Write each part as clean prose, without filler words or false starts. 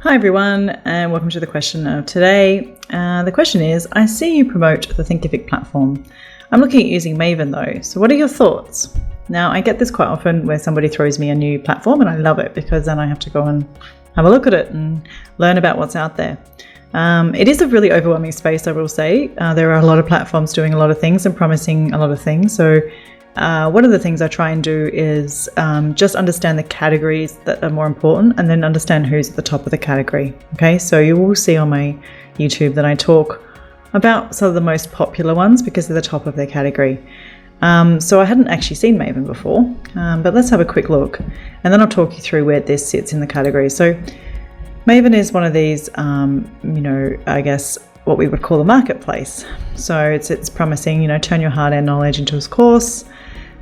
Hi everyone, and welcome to the question of today. The question is, I see you promote the Thinkific platform. I'm looking at using Maven though, so what are your thoughts? Now, I get this quite often where somebody throws me a new platform and I love it because then I have to go and have a look at it and learn about what's out there. It is a really overwhelming space, I will say. There are a lot of platforms doing a lot of things and promising a lot of things. So one of the things I try and do is just understand the categories that are more important and then understand who's at the top of the category. Okay, so you will see on my YouTube that I talk about some of the most popular ones because they're the top of their category. So I hadn't actually seen Maven before, but let's have a quick look and then I'll talk you through where this sits in the category. So Maven is one of these, I guess what we would call a marketplace. So it's promising, turn your hard-earned knowledge into a course.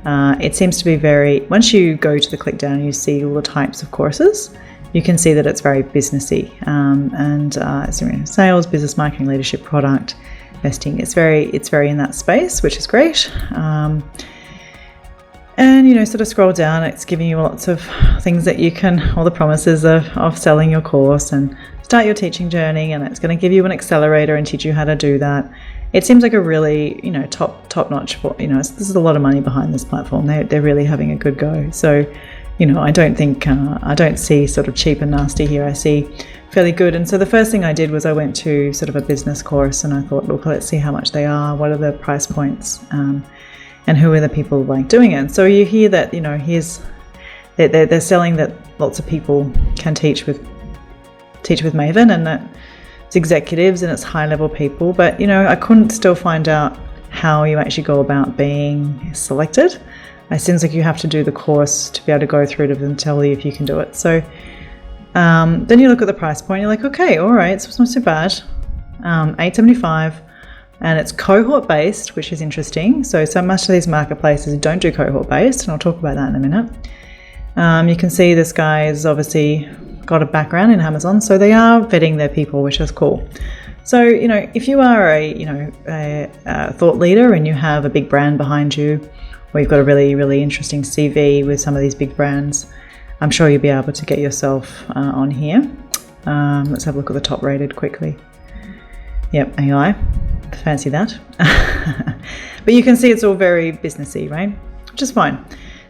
It seems to be once you go to the click down, you see all the types of courses. You can see that it's very businessy, it's sales, business, marketing, leadership, product, investing. It's very in that space, which is great. And sort of scroll down, it's giving you lots of things that you can, all the promises of selling your course and start your teaching journey, and it's going to give you an accelerator and teach you how to do that. It seems like a really, top notch. There's a lot of money behind this platform. They're really having a good go. So, I don't see sort of cheap and nasty here. I see fairly good. And so the first thing I did was I went to sort of a business course, and I thought, look, let's see how much they are. What are the price points? And who are the people doing it? So you hear that, they're selling that lots of people can teach with Maven, and that it's executives and it's high level people, but I couldn't still find out how you actually go about being selected. It seems like you have to do the course to be able to go through it and tell you if you can do it. So then you look at the price point, you're like, okay, all right, so it's not so bad. $8.75, and it's cohort based, which is interesting. So much of these marketplaces don't do cohort based, and I'll talk about that in a minute. You can see this guy is obviously got a background in Amazon, so they are vetting their people, which is cool. So if you are a thought leader and you have a big brand behind you, or you've got a really, really interesting CV with some of these big brands, I'm sure you'll be able to get yourself on here. Let's have a look at the top rated quickly. Yep, AI, fancy that. But you can see it's all very businessy, right? Which is fine.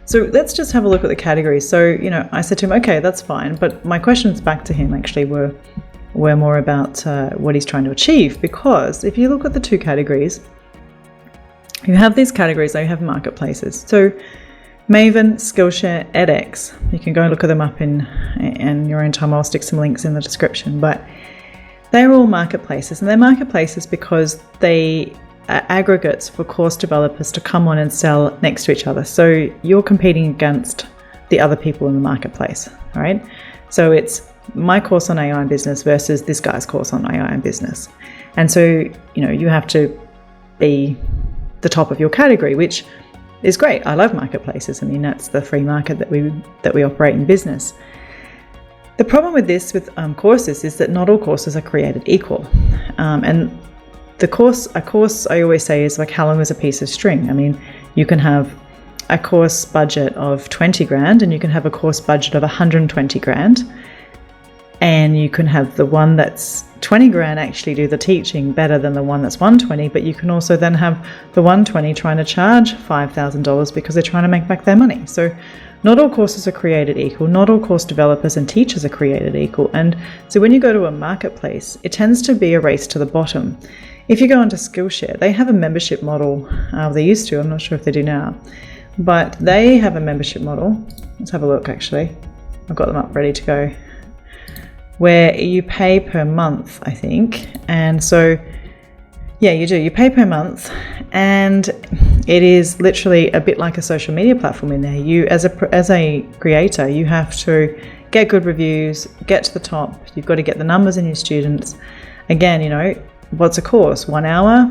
So let's just have a look at the categories. So, I said to him, okay, that's fine. But my questions back to him actually were more about what he's trying to achieve. Because if you look at the two categories, you have these categories, you have marketplaces. So Maven, Skillshare, edX. You can go and look at them up in your own time. I'll stick some links in the description. But they're all marketplaces. And they're marketplaces because they aggregates for course developers to come on and sell next to each other. So you're competing against the other people in the marketplace, all right? So it's my course on AI and business versus this guy's course on AI and business. And so, you have to be the top of your category, which is great. I love marketplaces. I mean, that's the free market that we operate in business. The problem with this, with courses, is that not all courses are created equal. And a course I always say is like, how long is a piece of string? I mean, you can have a course budget of 20 grand and you can have a course budget of 120 grand. And you can have the one that's 20 grand actually do the teaching better than the one that's 120, but you can also then have the 120 trying to charge $5,000 because they're trying to make back their money. So not all courses are created equal. Not all course developers and teachers are created equal. And so when you go to a marketplace, it tends to be a race to the bottom. If you go onto Skillshare, they have a membership model. They used to, I'm not sure if they do now, but they have a membership model. Let's have a look, actually. I've got them up ready to go. Where you pay per month, I think. And so, yeah, you do. You pay per month, and it is literally a bit like a social media platform in there. You, as a creator, you have to get good reviews, get to the top. You've got to get the numbers in your students. Again, what's a course? 1 hour?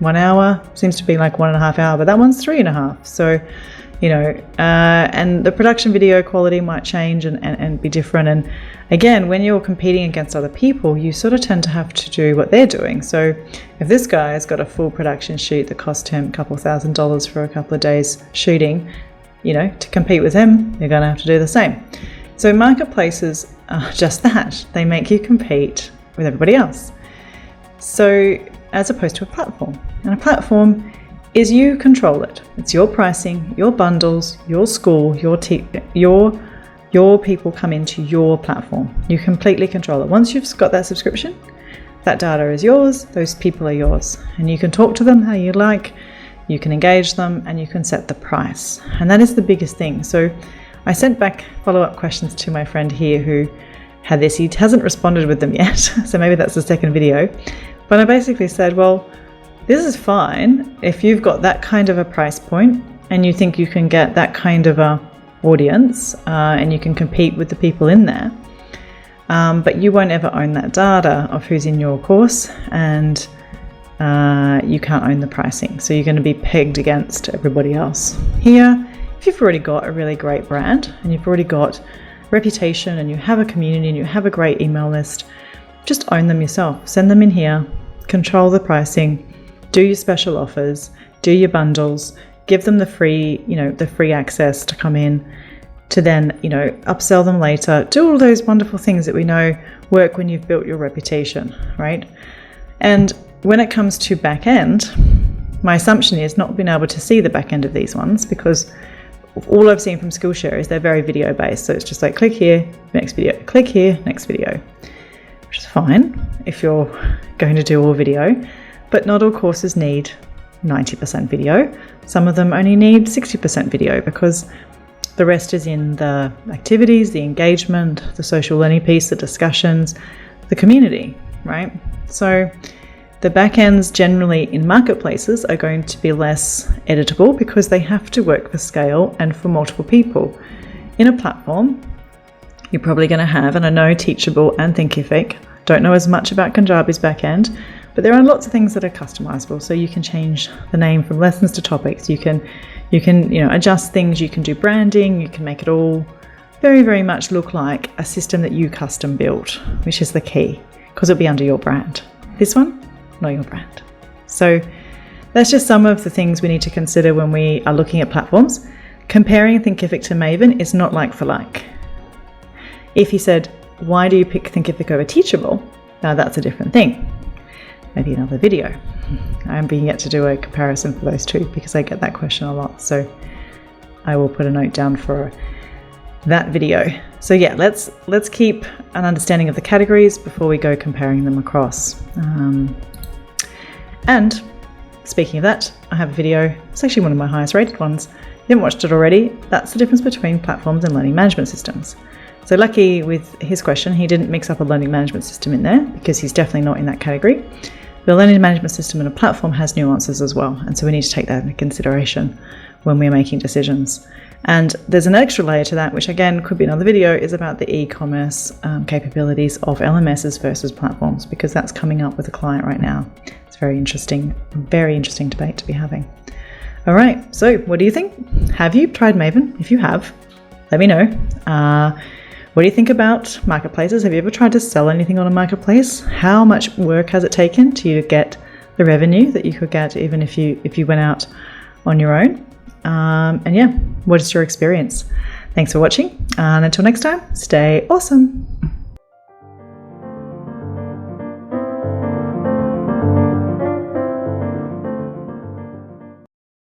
1 hour seems to be like 1.5 hours, but that one's 3.5. So, and the production video quality might change and be different. And again, when you're competing against other people, you sort of tend to have to do what they're doing. So if this guy has got a full production shoot that cost him a couple $1,000s for a couple of days shooting, to compete with him, you're going to have to do the same. So marketplaces just that. They make you compete with everybody else. So as opposed to a platform. And a platform is you control it. It's your pricing, your bundles, your school, your people come into your platform. You completely control it. Once you've got that subscription, that data is yours, those people are yours. And you can talk to them how you like, you can engage them, and you can set the price. And that is the biggest thing. So I sent back follow-up questions to my friend here who had this. He hasn't responded with them yet, so maybe that's the second video. But I basically said, well, this is fine if you've got that kind of a price point and you think you can get that kind of a audience and you can compete with the people in there. But you won't ever own that data of who's in your course, and you can't own the pricing. So you're going to be pegged against everybody else. Here, if you've already got a really great brand and you've already got reputation and you have a community and you have a great email list, just own them yourself. Send them in here, control the pricing, do your special offers, do your bundles, give them the free access to come in, to then, upsell them later. Do all those wonderful things that we know work when you've built your reputation, right? And when it comes to back end, my assumption is not being able to see the back end of these ones, because all I've seen from Skillshare is they're very video based. So it's just like click here, next video, click here, next video, which is fine if you're going to do all video, but not all courses need 90% video. Some of them only need 60% video because the rest is in the activities, the engagement, the social learning piece, the discussions, the community, right? So the backends generally in marketplaces are going to be less editable because they have to work for scale and for multiple people. In a platform, you're probably going to have, and I know Teachable and Thinkific, don't know as much about Kajabi's backend, but there are lots of things that are customizable. So you can change the name from lessons to topics. You can adjust things. You can do branding. You can make it all very, very much look like a system that you custom built, which is the key, because it'll be under your brand. This one, not your brand. So that's just some of the things we need to consider when we are looking at platforms. Comparing Thinkific to Maven is not like for like. If you said, why do you pick Thinkific over Teachable? Now that's a different thing. Maybe another video. I'm being yet to do a comparison for those two because I get that question a lot. So I will put a note down for that video. So yeah, let's keep an understanding of the categories before we go comparing them across. And speaking of that, I have a video. It's actually one of my highest rated ones. If you haven't watched it already, that's the difference between platforms and learning management systems. So lucky with his question, he didn't mix up a learning management system in there because he's definitely not in that category. The learning management system in a platform has nuances as well. And so we need to take that into consideration when we're making decisions. And there's an extra layer to that, which again could be another video, is about the e-commerce capabilities of LMSs versus platforms, because that's coming up with a client right now. It's very interesting debate to be having. All right, so what do you think? Have you tried Maven? If you have, let me know. What do you think about marketplaces? Have you ever tried to sell anything on a marketplace? How much work has it taken to you to get the revenue that you could get even if you went out on your own? And yeah, what is your experience? Thanks for watching, and until next time, stay awesome.